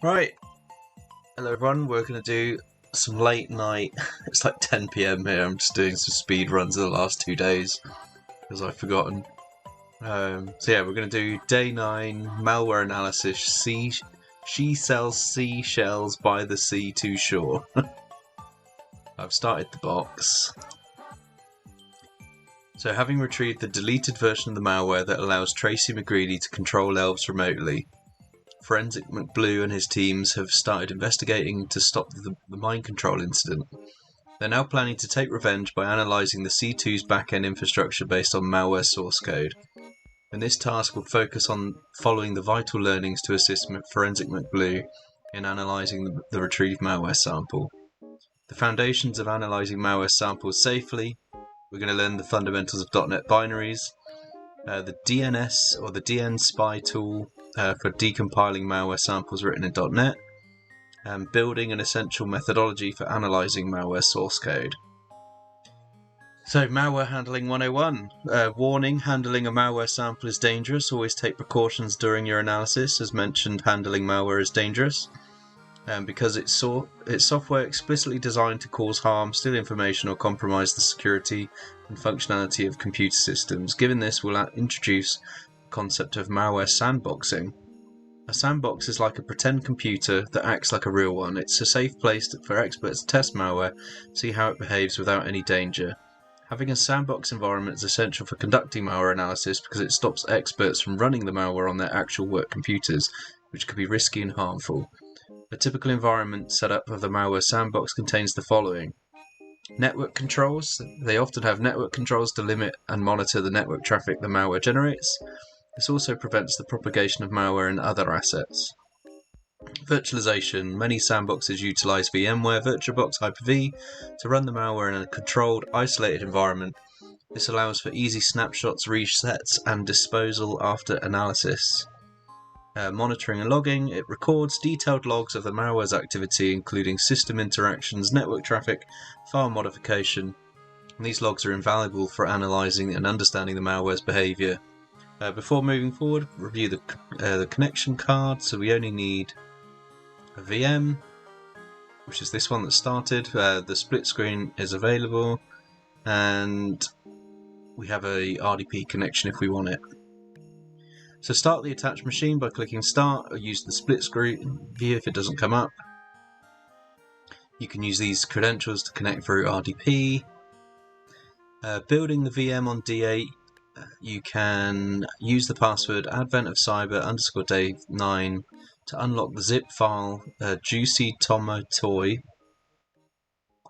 Right, hello everyone, we're going to do some late night, it's like 10 PM here, I'm just doing some speed runs of the last 2 days, because I've forgotten. We're going to do day 9, malware analysis, she sells seashells by the C2shore. I've started the box. So having retrieved the deleted version of the malware that allows Tracy McGreedy to control elves remotely, Forensic McBlue and his teams have started investigating to stop the mind control incident. They're now planning to take revenge by analysing the C2's back-end infrastructure based on malware source code. And this task will focus on following the vital learnings to assist Forensic McBlue in analysing the retrieved malware sample. The foundations of analysing malware samples safely. We're going to learn the fundamentals of .NET binaries, the DNS or the dnSpy tool for decompiling malware samples written in .NET, and building an essential methodology for analysing malware source code. So, malware handling 101. Warning, handling a malware sample is dangerous. Always take precautions during your analysis. As mentioned, handling malware is dangerous because it's software explicitly designed to cause harm, steal information, or compromise the security and functionality of computer systems. Given this, we'll introduce the concept of malware sandboxing. A sandbox is like a pretend computer that acts like a real one. It's a safe place for experts to test malware, see how it behaves without any danger. Having a sandbox environment is essential for conducting malware analysis because it stops experts from running the malware on their actual work computers, which could be risky and harmful. A typical environment setup of the malware sandbox contains the following. Network controls. They often have network controls to limit and monitor the network traffic the malware generates. This also prevents the propagation of malware and other assets. Virtualization. Many sandboxes utilize VMware, VirtualBox, Hyper-V to run the malware in a controlled, isolated environment. This allows for easy snapshots, resets, and disposal after analysis. Monitoring and logging. It records detailed logs of the malware's activity, including system interactions, network traffic, file modification. And these logs are invaluable for analysing and understanding the malware's behaviour. Before moving forward, review the connection card. So we only need a VM, which is this one that started. The split screen is available, and we have a RDP connection if we want it. So start the attached machine by clicking Start, or use the split screen view if it doesn't come up. You can use these credentials to connect through RDP. Building the VM on D8, you can use the password Advent of Cyber _day 9 to unlock the zip file Juicy Tomotoy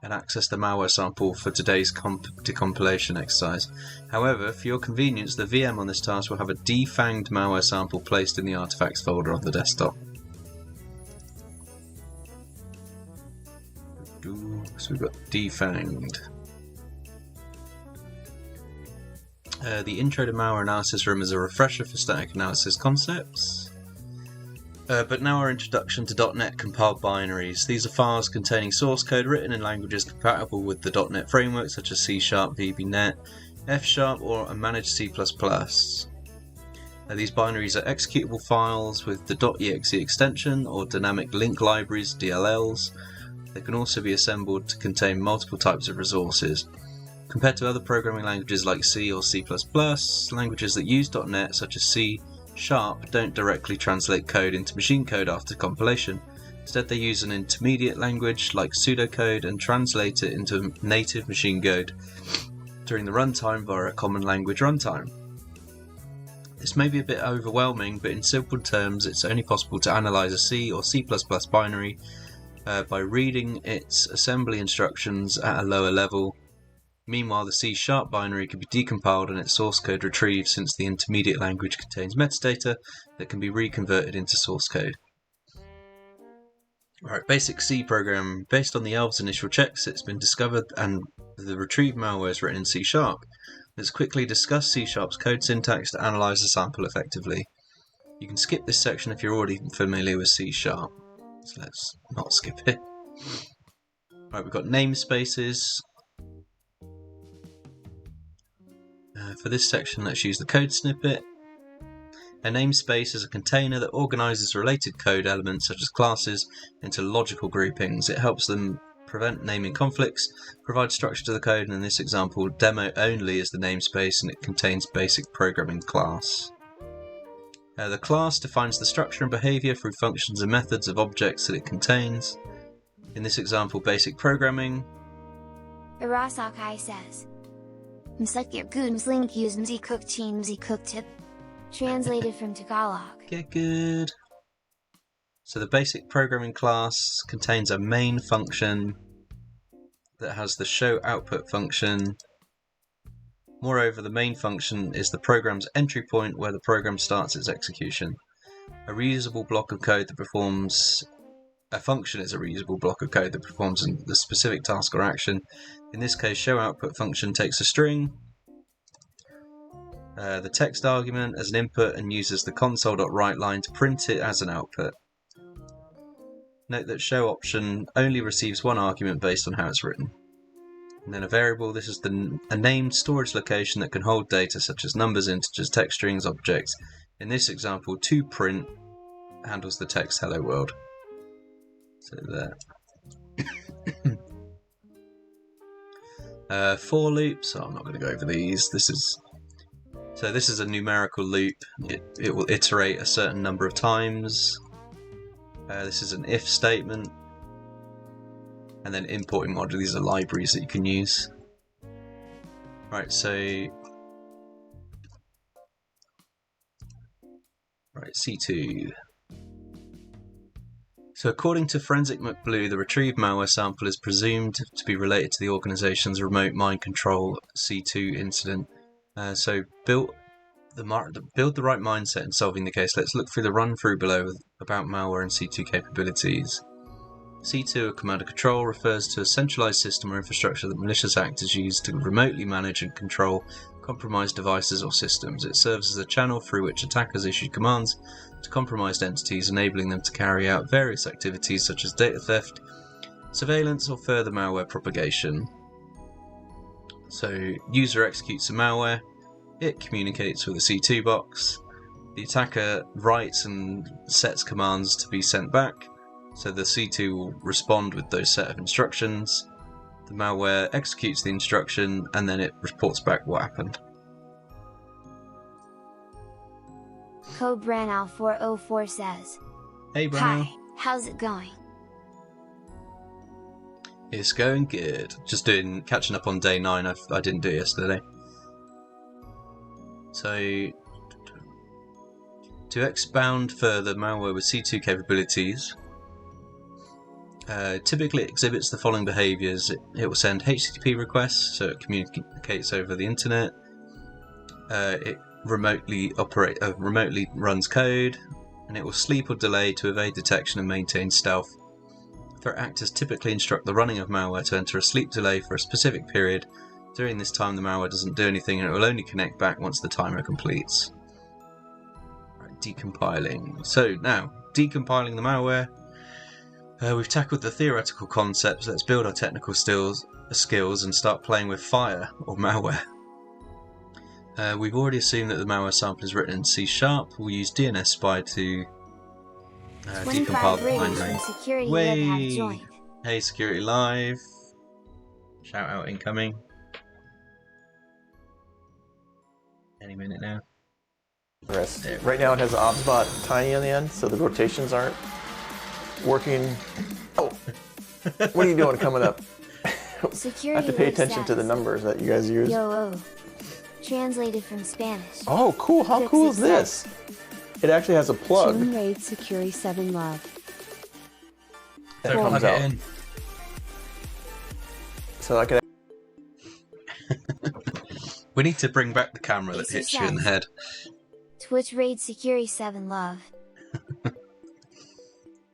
and access the malware sample for today's decompilation exercise. However, for your convenience, the VM on this task will have a defanged malware sample placed in the artifacts folder on the desktop. So we've got defanged. The intro to malware analysis room is a refresher for static analysis concepts. But now our introduction to .NET compiled binaries. These are files containing source code written in languages compatible with the .NET framework such as C#, VB.NET, F#, or a managed C++. These binaries are executable files with the .exe extension or dynamic link libraries, DLLs. They can also be assembled to contain multiple types of resources. Compared to other programming languages like C or C++, languages that use .NET such as C# don't directly translate code into machine code after compilation. Instead, they use an intermediate language like pseudocode and translate it into native machine code during the runtime via a common language runtime. This may be a bit overwhelming, but in simple terms, it's only possible to analyze a C or C++ binary by reading its assembly instructions at a lower level. Meanwhile, the C# binary can be decompiled and its source code retrieved, since the intermediate language contains metadata that can be reconverted into source code. Alright, basic C program. Based on the elves' initial checks, it's been discovered and the retrieved malware is written in C#. Let's quickly discuss C#'s code syntax to analyse the sample effectively. You can skip this section if you're already familiar with C#. So let's not skip it. Alright, we've got namespaces. For this section, let's use the code snippet. A namespace is a container that organizes related code elements such as classes into logical groupings. It helps them prevent naming conflicts, provide structure to the code, and in this example, demo only is the namespace and it contains basic programming class. The class defines the structure and behavior through functions and methods of objects that it contains. In this example, basic programming. Arasakai says, translated from Tagalog. Get good. So the basic programming class contains a main function that has the show output function. Moreover, the main function is the program's entry point where the program starts its execution. A reusable block of code that performs... A function is a reusable block of code that performs the specific task or action. In this case, show output function takes a string, the text argument as an input, and uses the console.write line to print it as an output. Note that show option only receives one argument based on how it's written. And then a variable, this is a named storage location that can hold data such as numbers, integers, text strings, objects. In this example, toPrint handles the text hello world. So there. For loops, so I'm not going to go over these. This is a numerical loop. It will iterate a certain number of times. This is an if statement. And then importing modules, these are libraries that you can use. Right, C2. So according to Forensic McBlue, the retrieved malware sample is presumed to be related to the organization's remote mind control C2 incident. So build the right mindset in solving the case. Let's look through the run-through below about malware and C2 capabilities. C2, or command and control, refers to a centralized system or infrastructure that malicious actors use to remotely manage and control compromised devices or systems. It serves as a channel through which attackers issue commands to compromised entities, enabling them to carry out various activities such as data theft, surveillance, or further malware propagation. So, user executes a malware, it communicates with a C2 box, the attacker writes and sets commands to be sent back, so the C2 will respond with those set of instructions. The malware executes the instruction and then it reports back what happened. Code Branal404 says, Hey Branal. Hi, how's it going? It's going good. Just catching up on day 9. I didn't do it yesterday. So, to expound further, malware with C2 capabilities typically exhibits the following behaviors. It will send HTTP requests, so it communicates over the internet. It remotely runs code, and it will sleep or delay to evade detection and maintain stealth. Threat actors typically instruct the running of malware to enter a sleep delay for a specific period. During this time, the malware doesn't do anything, and it will only connect back once the timer completes. Right, decompiling. So now, decompiling the malware. We've tackled the theoretical concepts. Let's build our technical skills and start playing with fire or malware. We've already assumed that the malware sample is written in C#. We'll use dnSpy to decompile the binary. Way! Hey, Security Live. Shout out incoming. Any minute now. Right now it has obsbot tiny on the end, so the rotations aren't working. Oh, what are you doing coming up? I have to pay attention to the numbers that you guys use. Yo, translated from Spanish. Oh, cool! How cool is this? It actually has a plug. Raid Security 7 Love. That comes out. So I can. We need to bring back the camera that hits you in the head. Twitch Raid Security 7 Love.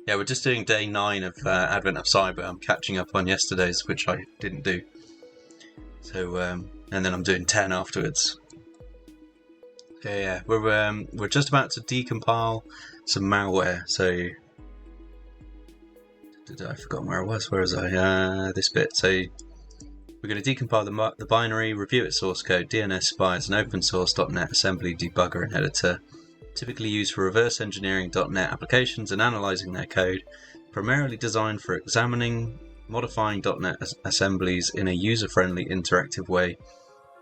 Yeah, we're just doing day 9 of Advent of Cyber. I'm catching up on yesterday's, which I didn't do. So, and then I'm doing 10 afterwards. Yeah, we're just about to decompile some malware. So, I forgot where I was. Where was I? This bit. So, we're going to decompile the binary, review its source code, dnSpy as an open source .NET assembly debugger and editor typically used for reverse engineering .NET applications and analysing their code, primarily designed for examining, modifying .NET assemblies in a user-friendly, interactive way.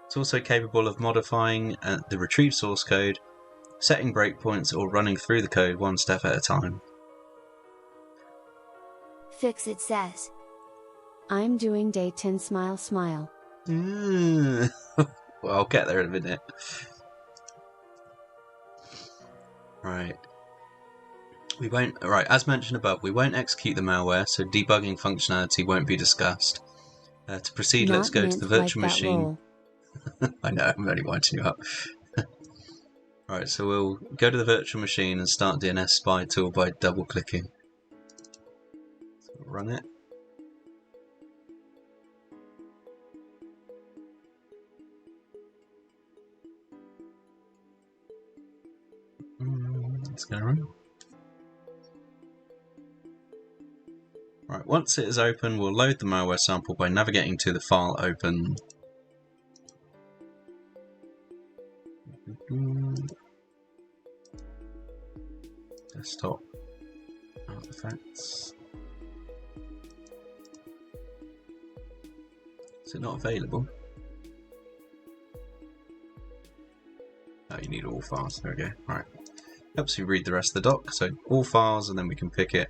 It's also capable of modifying the retrieved source code, setting breakpoints, or running through the code one step at a time. Fixit says, I'm doing day 10 smile smile. Well, I'll get there in a minute. Right. As mentioned above, we won't execute the malware, so debugging functionality won't be discussed. To proceed, let's go to the virtual machine. I know, I'm only winding you up. Right, so we'll go to the virtual machine and start dnSpy tool by double-clicking. So run it. It's going to run. Right, once it is open, we'll load the malware sample by navigating to the file open. Desktop artifacts. Is it not available? Oh, you need all files. There we go. Right. Helps you read the rest of the doc. So all files, and then we can pick it.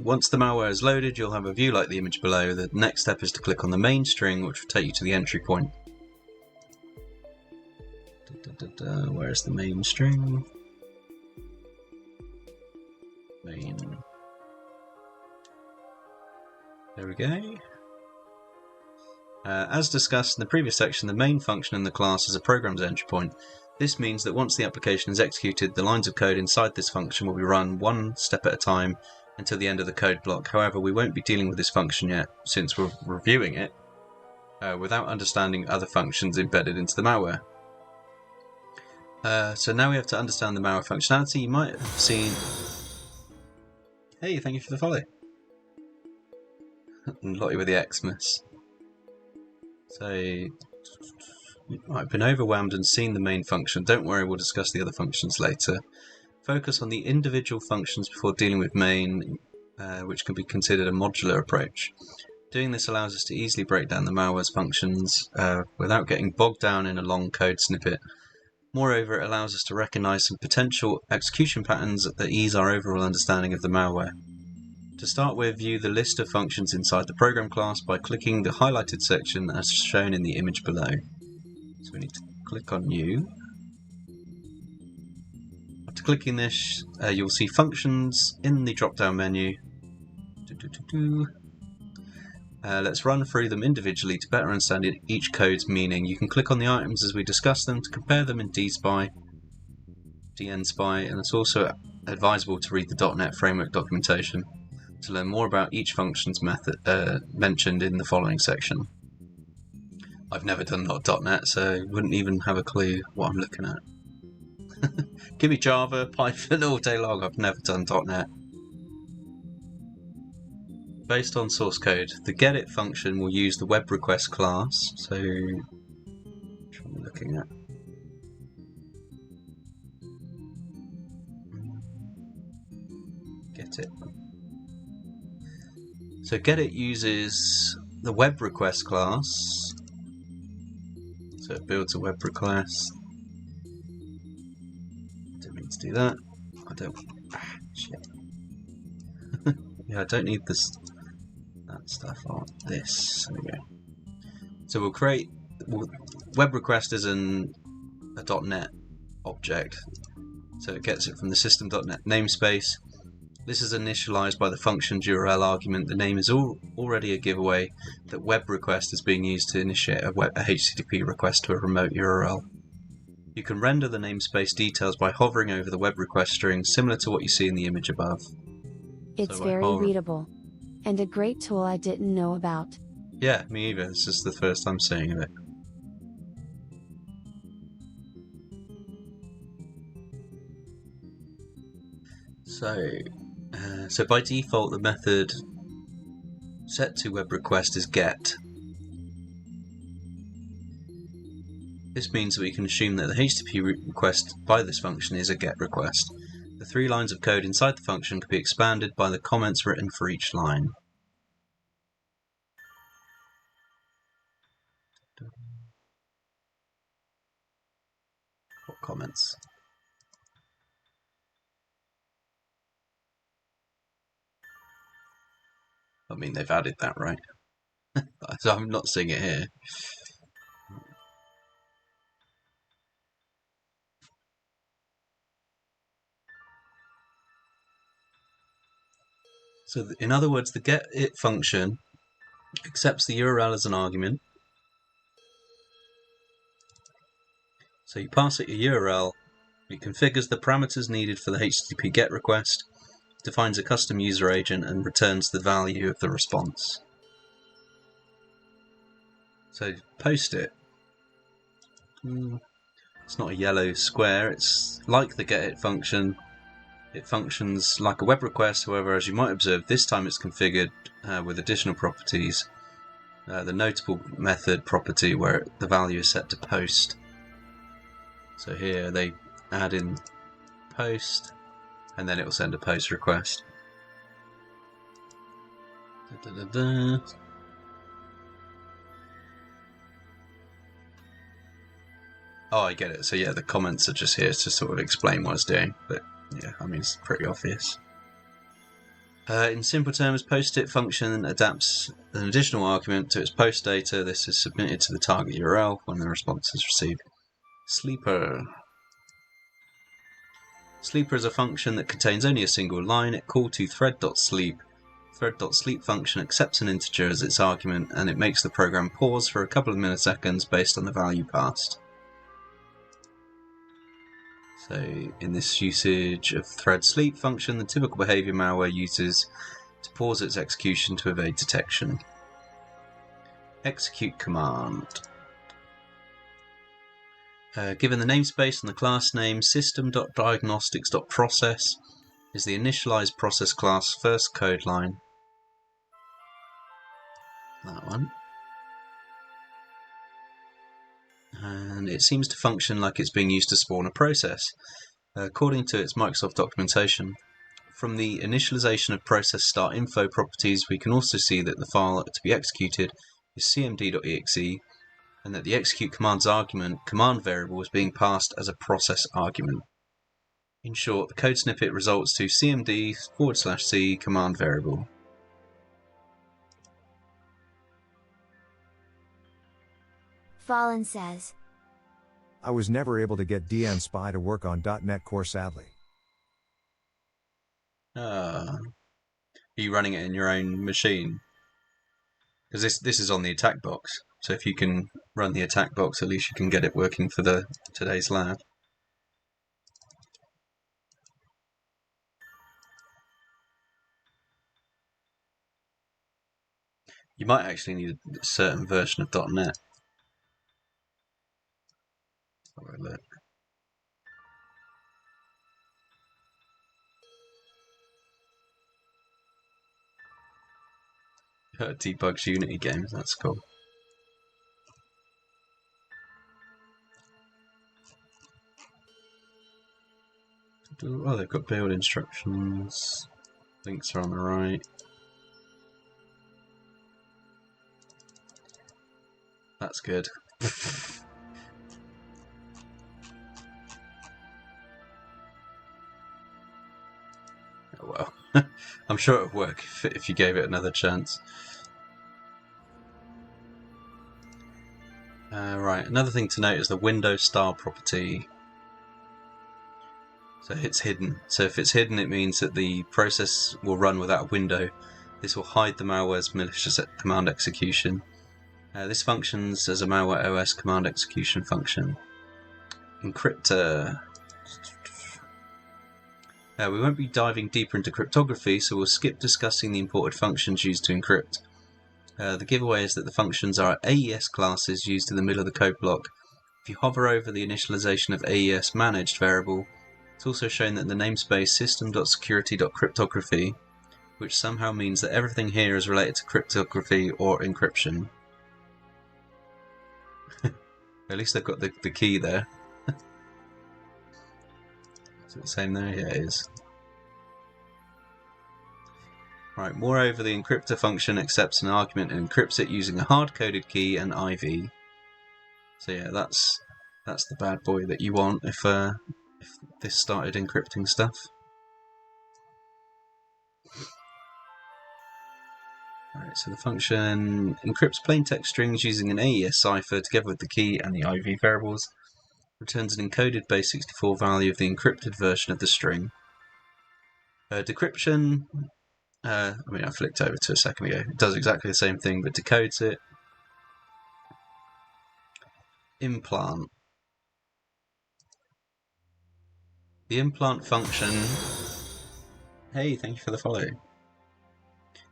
Once the malware is loaded, you'll have a view like the image below. The next step is to click on the main string, which will take you to the entry point. Where's the main string? Main. There we go. As discussed in the previous section, the main function in the class is a program's entry point. This means that once the application is executed, the lines of code inside this function will be run one step at a time until the end of the code block. However, we won't be dealing with this function yet, since we're reviewing it without understanding other functions embedded into the malware. So now we have to understand the malware functionality. You might have seen... Hey, thank you for the follow. And Lottie with the Xmas. So... I've been overwhelmed and seen the main function. Don't worry, we'll discuss the other functions later. Focus on the individual functions before dealing with main, which can be considered a modular approach. Doing this allows us to easily break down the malware's functions without getting bogged down in a long code snippet. Moreover, it allows us to recognize some potential execution patterns that ease our overall understanding of the malware. To start with, view the list of functions inside the program class by clicking the highlighted section as shown in the image below. So we need to click on New. After clicking this, you'll see functions in the drop-down menu. Let's run through them individually to better understand each code's meaning. You can click on the items as we discuss them to compare them in dnSpy, and it's also advisable to read the .NET Framework documentation to learn more about each function's method mentioned in the following section. I've never done .NET, so wouldn't even have a clue what I'm looking at. Give me Java, Python all day long. I've never done .NET. Based on source code, the getIt function will use the web request class. So, which one am I looking at? getIt. So getIt uses the web request class. So it builds a web request. Didn't mean to do that. I don't. Shit. Yeah, I don't need this. That stuff on this. There we go. So we'll create. Web request is a .NET object. So it gets it from the system.NET namespace. This is initialized by the function's URL argument. The name is already a giveaway that web request is being used to initiate a HTTP request to a remote URL. You can render the namespace details by hovering over the web request string, similar to what you see in the image above. It's very readable. And a great tool I didn't know about. Yeah, me either. This is the first time seeing of it. So by default, the method set to web request is get. This means that we can assume that the HTTP request by this function is a GET request. The 3 lines of code inside the function can be expanded by the comments written for each line. What comments? I mean, they've added that, right? So I'm not seeing it here. So in other words, the getIt function accepts the URL as an argument. So you pass it a URL, it configures the parameters needed for the HTTP GET request, defines a custom user agent, and returns the value of the response. So post it. It's not a yellow square, it's like the getIt function. It functions like a web request, however, as you might observe, this time it's configured with additional properties. The notable method property where the value is set to post. So here they add in post, and then it will send a post request. Oh, I get it. So yeah, the comments are just here to sort of explain what it's doing, but yeah, I mean, it's pretty obvious. In simple terms, post-it function adapts an additional argument to its post data. This is submitted to the target URL when the response is received. Sleeper. Sleeper is a function that contains only a single line. It calls to thread.sleep. Thread.sleep function accepts an integer as its argument, and it makes the program pause for a couple of milliseconds based on the value passed. So in this usage of thread sleep function, the typical behavior malware uses to pause its execution to evade detection. Execute command. Given the namespace and the class name, system.diagnostics.process is the initialized process class first code line. That one. And it seems to function like it's being used to spawn a process. According to its Microsoft documentation, from the initialization of process start info properties, we can also see that the file to be executed is cmd.exe, and that the execute command's argument, command variable, is being passed as a process argument. In short, the code snippet results to cmd/c command variable. Fallen says, I was never able to get dnSpy to work on .NET Core, sadly. Are you running it in your own machine? Because this is on the attack box, so if you can run the attack box, at least you can get it working for today's lab. You might actually need a certain version of .NET. Have a look. Debugs Unity games, that's cool. Oh, they've got build instructions. Links are on the right. That's good. Oh well. I'm sure it would work if you gave it another chance. Right, another thing to note is the window style property. So it's hidden. So if it's hidden, it means that the process will run without a window. This will hide the malware's malicious command execution. This functions as a malware OS command execution function. Encryptor. We won't be diving deeper into cryptography, so we'll skip discussing the imported functions used to encrypt. The giveaway is that the functions are AES classes used in the middle of the code block. If you hover over the initialization of AES managed variable, it's also shown that the namespace system.security.cryptography, which somehow means that everything here is related to cryptography or encryption. At least they've got the key there. Is it the same there? Yeah, it is. Right, moreover, the encryptor function accepts an argument and encrypts it using a hard-coded key and IV. So yeah, that's the bad boy that you want if this started encrypting stuff. Alright, so the function encrypts plaintext strings using an AES cipher together with the key and the IV variables. Returns an encoded base64 value of the encrypted version of the string. Decryption, I flicked over to a second ago. It does exactly the same thing, but decodes it. Implant. The implant function... Hey, thank you for the follow.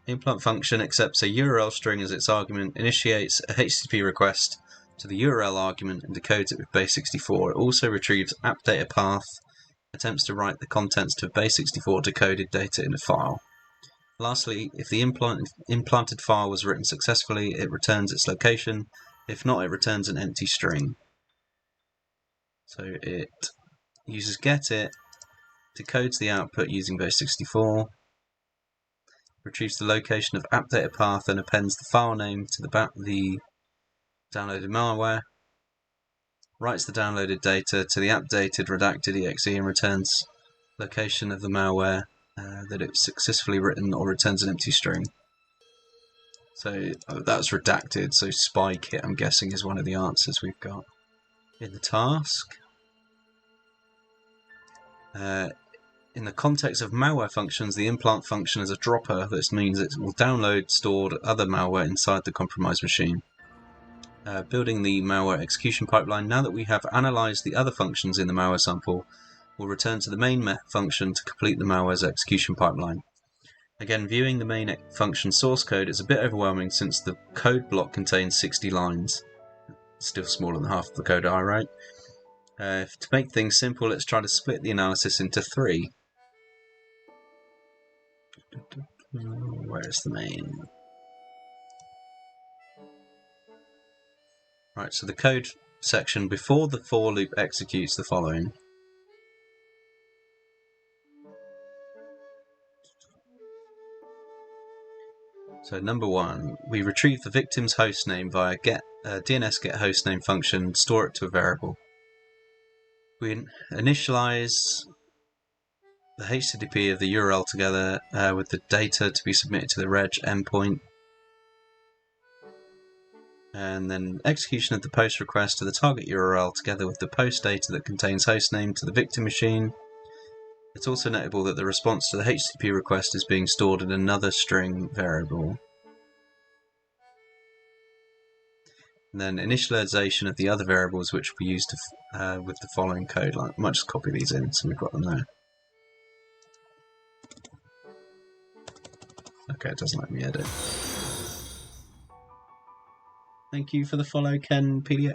The implant function accepts a URL string as its argument, initiates a HTTP request to the URL argument and decodes it with base64. It also retrieves app data path, attempts to write the contents to base64 decoded data in a file. Lastly, if the implanted file was written successfully, it returns its location. If not, it returns an empty string. So it uses getIt, decodes the output using base64, retrieves the location of app data path and appends the file name to the downloaded malware, writes the downloaded data to the updated redacted exe and returns location of the malware that it's successfully written, or returns an empty string. So that's redacted, so spy kit I'm guessing is one of the answers we've got in the task. In the context of malware functions, the implant function is a dropper. This means it will download stored other malware inside the compromised machine. Building the malware execution pipeline. Now that we have analysed the other functions in the malware sample, we'll return to the main function to complete the malware's execution pipeline. Again, viewing the main function source code is a bit overwhelming since the code block contains 60 lines. Still smaller than half of the code I wrote. To make things simple, let's try to split the analysis into 3. Where's the main? Right, so the code section before the for loop executes the following. So number 1, we retrieve the victim's hostname via DNS get hostname function, store it to a variable. We initialize the HTTP of the URL together with the data to be submitted to the reg endpoint. And then execution of the post request to the target URL together with the post data that contains hostname to the victim machine. It's also notable that the response to the HTTP request is being stored in another string variable. And then initialization of the other variables which we use to, with the following code line. I might just copy these in so we've got them there. Okay, it doesn't let me edit. Thank you for the follow, Ken PDX.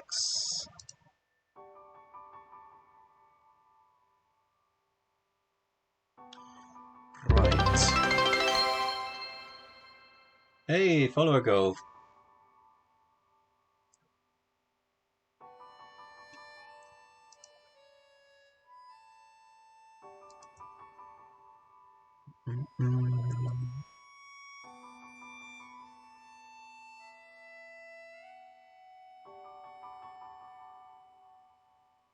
Right. Hey, follower goal.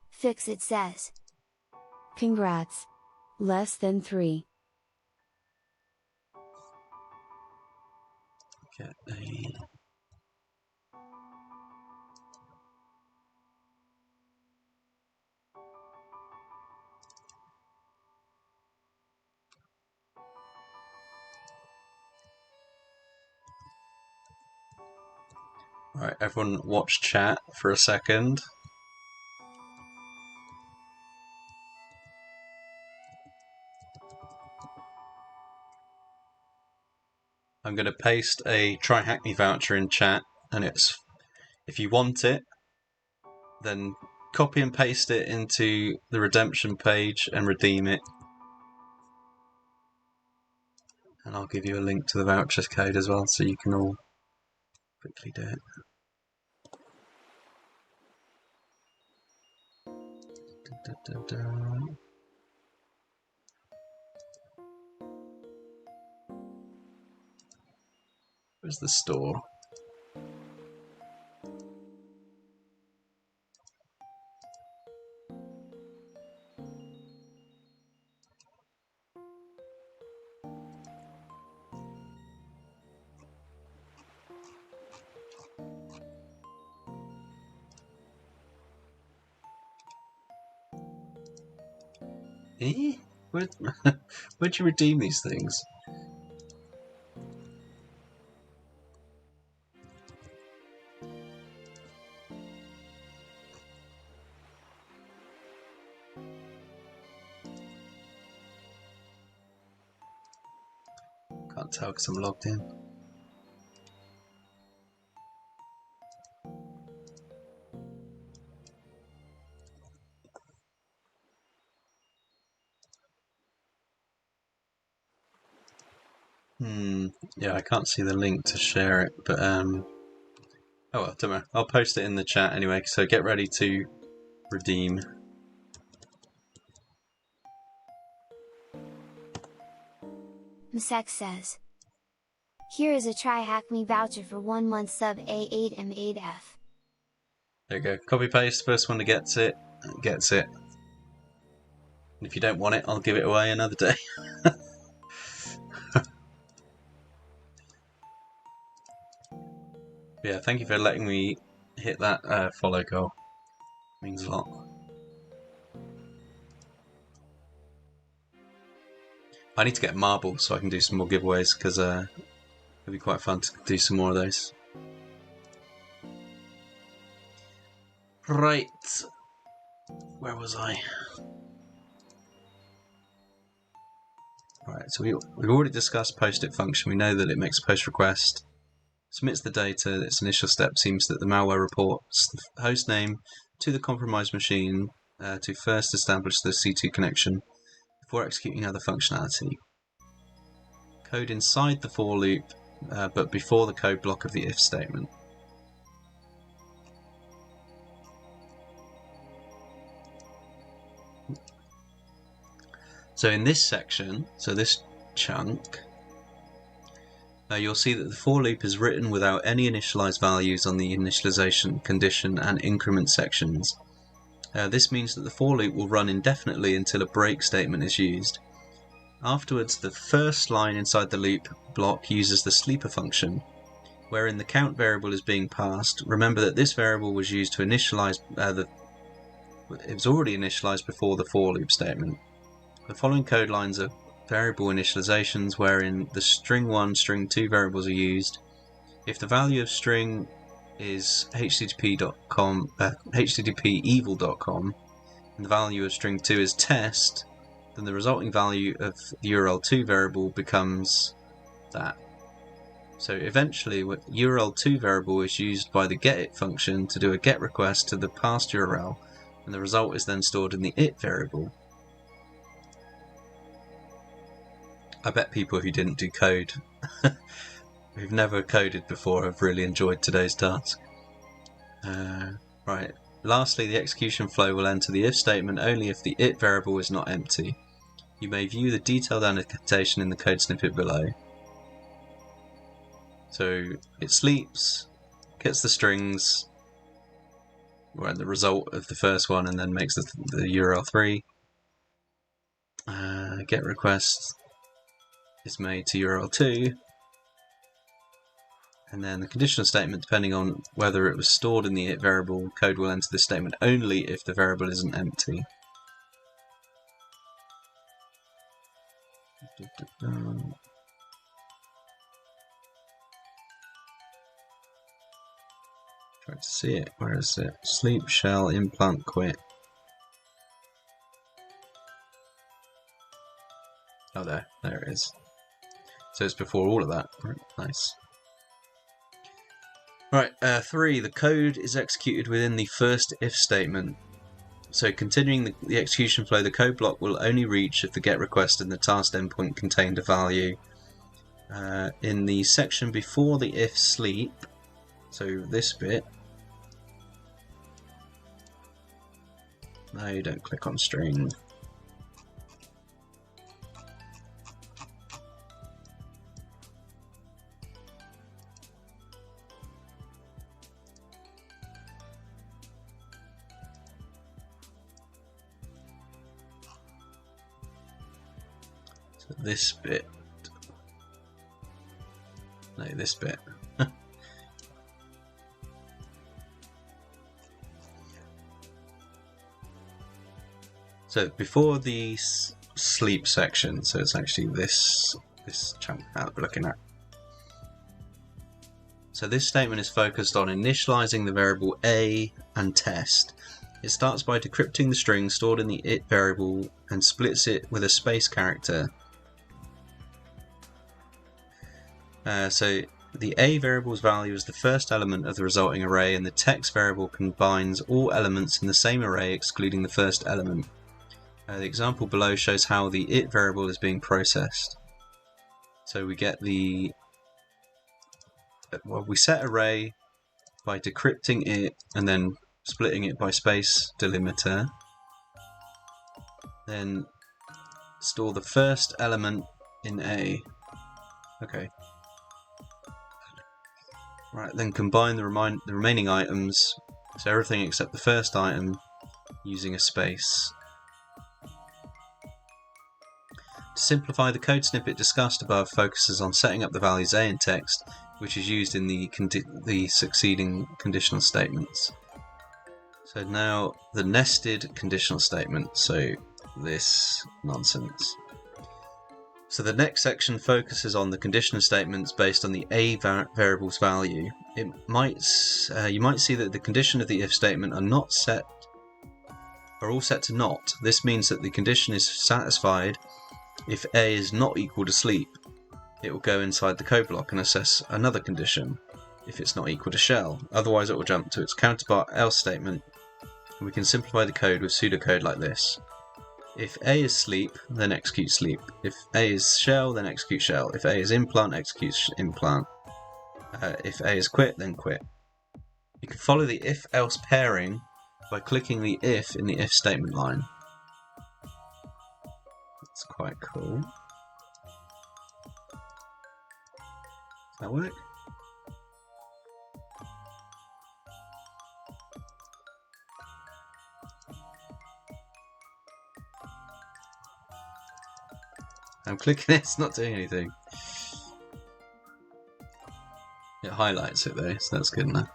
Fixit says. Congrats. Less than 3. Get a... Right, everyone watch chat for a second. I'm going to paste a TryHackMe voucher in chat, and it's, if you want it, then copy and paste it into the redemption page and redeem it. And I'll give you a link to the voucher code as well, so you can all quickly do it. Where's the store? Eh? Where'd you redeem these things? Can't tell because I'm logged in. Yeah, I can't see the link to share it, but oh well, don't matter. I'll post it in the chat anyway, so get ready to redeem. Msek says, here is a TryHackMe voucher for 1 month sub A8M8F. There you go. Copy paste. First one that gets it, gets it. And if you don't want it, I'll give it away another day. Yeah, thank you for letting me hit that follow goal. Means a lot. I need to get marble so I can do some more giveaways, because it'll be quite fun to do some more of those. Right. Where was I? Right, so we've already discussed post-it function. We know that it makes a post request, submits the data. Its initial step seems that the malware reports the host name to the compromised machine to first establish the C2 connection before executing other functionality. Code inside the for loop, but before the code block of the if statement. So in this section, so this chunk, you'll see that the for loop is written without any initialized values on the initialization, condition, and increment sections. This means that the for loop will run indefinitely until a break statement is used. Afterwards, the first line inside the loop block uses the sleeper function, wherein the count variable is being passed. Remember that this variable was used to initialize it was already initialized before the for loop statement. The following code lines are variable initializations, wherein the string1, string2 variables are used. If the value of string is http.com, http://evil.com, and the value of string2 is test, then the resulting value of the URL2 variable becomes that. So eventually, URL2 variable is used by the getIt function to do a get request to the passed URL, and the result is then stored in the it variable. I bet people who didn't do code, who've never coded before, have really enjoyed today's task. Right. Lastly, the execution flow will enter the if statement only if the it variable is not empty. You may view the detailed annotation in the code snippet below. So it sleeps, gets the strings, or the result of the first one, and then makes the URL3. Get request is made to URL2, and then the conditional statement, depending on whether it was stored in the it variable, code will enter this statement only if the variable isn't empty. Try to see it. Where is it? Sleep, shell, implant, quit. Oh, there it is. So it's before all of that. Right, nice. Right, 3. The code is executed within the first if statement. So continuing the execution flow, the code block will only reach if the get request in the task endpoint contained a value. In the section before the if sleep, so this bit, No, don't click on string. So this bit. No, this bit. So before the sleep section, so it's actually this chunk that we're looking at. So this statement is focused on initializing the variable A and test. It starts by decrypting the string stored in the it variable and splits it with a space character. So the A variable's value is the first element of the resulting array, and the text variable combines all elements in the same array excluding the first element. The example below shows how the it variable is being processed. So we get we set array by decrypting it and then splitting it by space delimiter. Then store the first element in A. Okay. Right, then combine the remaining items, so everything except the first item, using a space. To simplify, the code snippet discussed above focuses on setting up the values A in text, which is used in the succeeding conditional statements. So now the nested conditional statement, so this nonsense. So the next section focuses on the conditional statements based on the A variable's value. You might see that the condition of the if statement are all set to not. This means that the condition is satisfied if A is not equal to sleep. It will go inside the code block and assess another condition if it's not equal to shell. Otherwise it will jump to its counterpart else statement. And we can simplify the code with pseudocode like this. If A is sleep, then execute sleep. If A is shell, then execute shell. If A is implant, execute implant. If A is quit, then quit. You can follow the if-else pairing by clicking the if in the if statement line. That's quite cool. Does that work? I'm clicking it, it's not doing anything. It highlights it though, so that's good enough.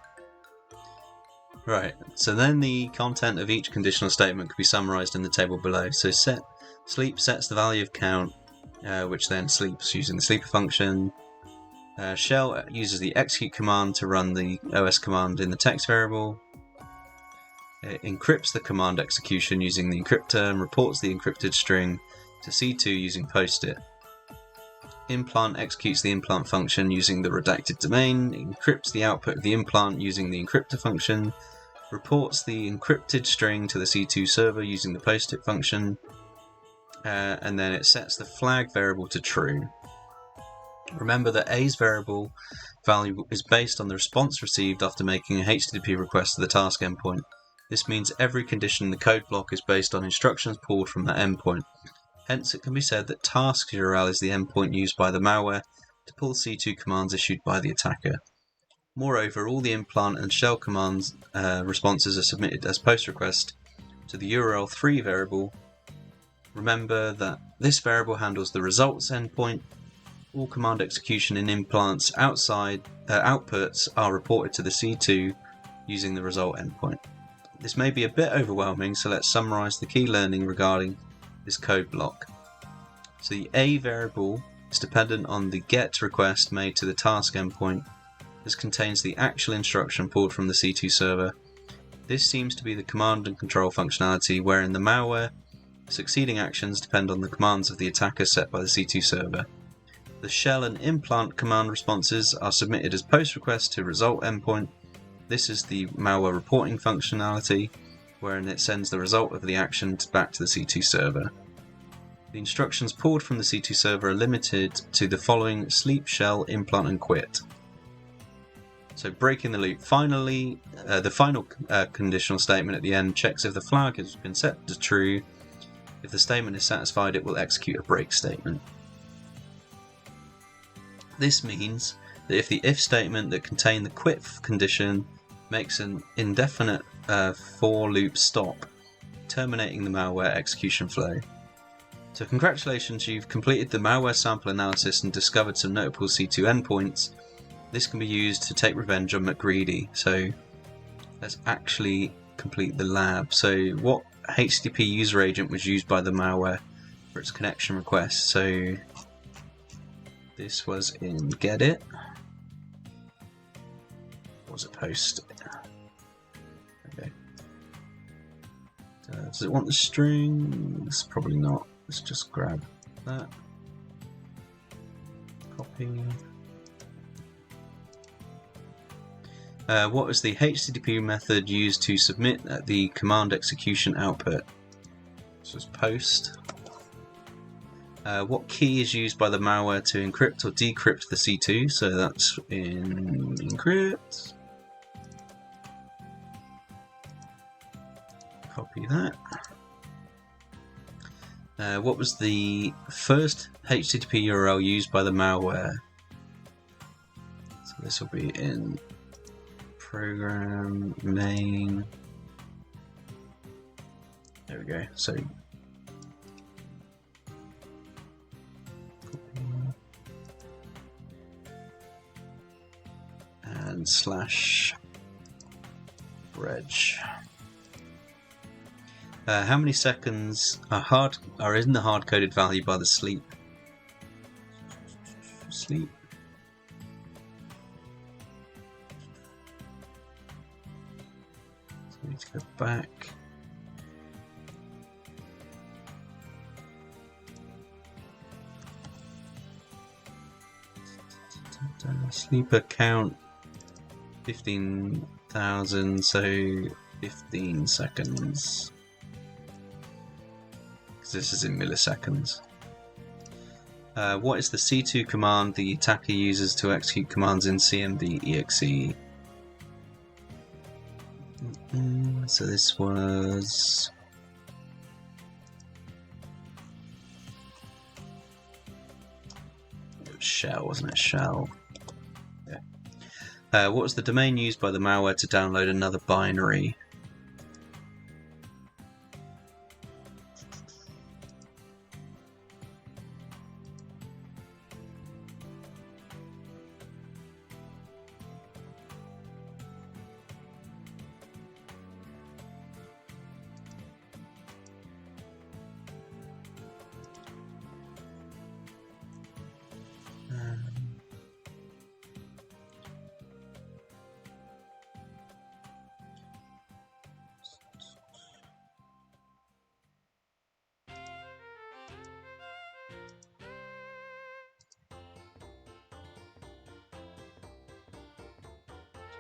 Right, so then the content of each conditional statement can be summarized in the table below. So sleep sets the value of count, which then sleeps using the sleeper function. Shell uses the execute command to run the OS command in the text variable. It encrypts the command execution using the encryptor and reports the encrypted string to C2 using POST-it. Implant executes the implant function using the redacted domain, encrypts the output of the implant using the encryptor function, reports the encrypted string to the C2 server using the POST-it function, and then it sets the flag variable to true. Remember that A's variable value is based on the response received after making a HTTP request to the task endpoint. This means every condition in the code block is based on instructions pulled from that endpoint. Hence, it can be said that task URL is the endpoint used by the malware to pull C2 commands issued by the attacker. Moreover, all the implant and shell commands responses are submitted as post request to the URL3 variable. Remember that this variable handles the results endpoint. All command execution in implants outputs are reported to the C2 using the result endpoint. This may be a bit overwhelming, so let's summarize the key learning regarding this code block. So the A variable is dependent on the GET request made to the task endpoint. This contains the actual instruction pulled from the C2 server. This seems to be the command and control functionality, wherein the malware succeeding actions depend on the commands of the attacker set by the C2 server. The shell and implant command responses are submitted as post request to result endpoint. This is the malware reporting functionality, wherein it sends the result of the action back to the C2 server. The instructions pulled from the C2 server are limited to the following: sleep, shell, implant, and quit. So breaking the loop. Finally, the final conditional statement at the end checks if the flag has been set to true. If the statement is satisfied, it will execute a break statement. This means that if the if statement that contained the quit condition makes an indefinite for loop stop, terminating the malware execution flow. So congratulations, you've completed the malware sample analysis and discovered some notable C2 endpoints. This can be used to take revenge on McGreedy. So let's actually complete the lab. So what HTTP user agent was used by the malware for its connection request? So this was in gedit. Or was it post? Okay. Does it want the strings? Probably not. Let's just grab that. Copy. What was the HTTP method used to submit the command execution output? This was post. What key is used by the malware to encrypt or decrypt the C2? So that's in encrypt. Copy that. What was the first HTTP URL used by the malware? So this will be in program main. There we go. So and slash reg. How many seconds are in the hard-coded value by the sleep? Sleep. So we need to go back. Sleeper count 15,000, so 15 seconds. Because this is in milliseconds. What is the C2 command the attacker uses to execute commands in cmd.exe? So this was... it was shell, wasn't it? Shell. Yeah. What was the domain used by the malware to download another binary?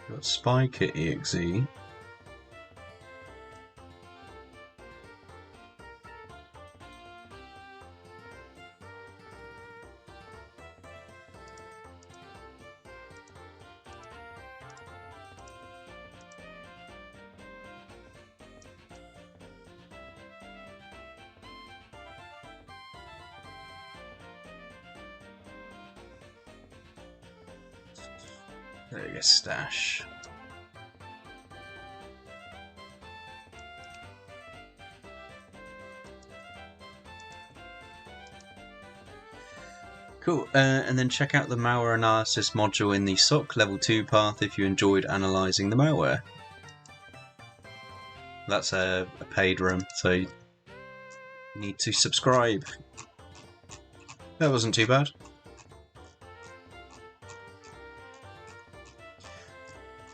We've got spy-kit.exe. There you go, stash. Cool, and then check out the malware analysis module in the SOC level 2 path if you enjoyed analysing the malware. That's a paid room, so you need to subscribe. That wasn't too bad.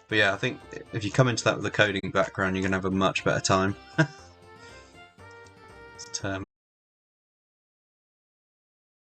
But yeah, I think if you come into that with a coding background, you're going to have a much better time.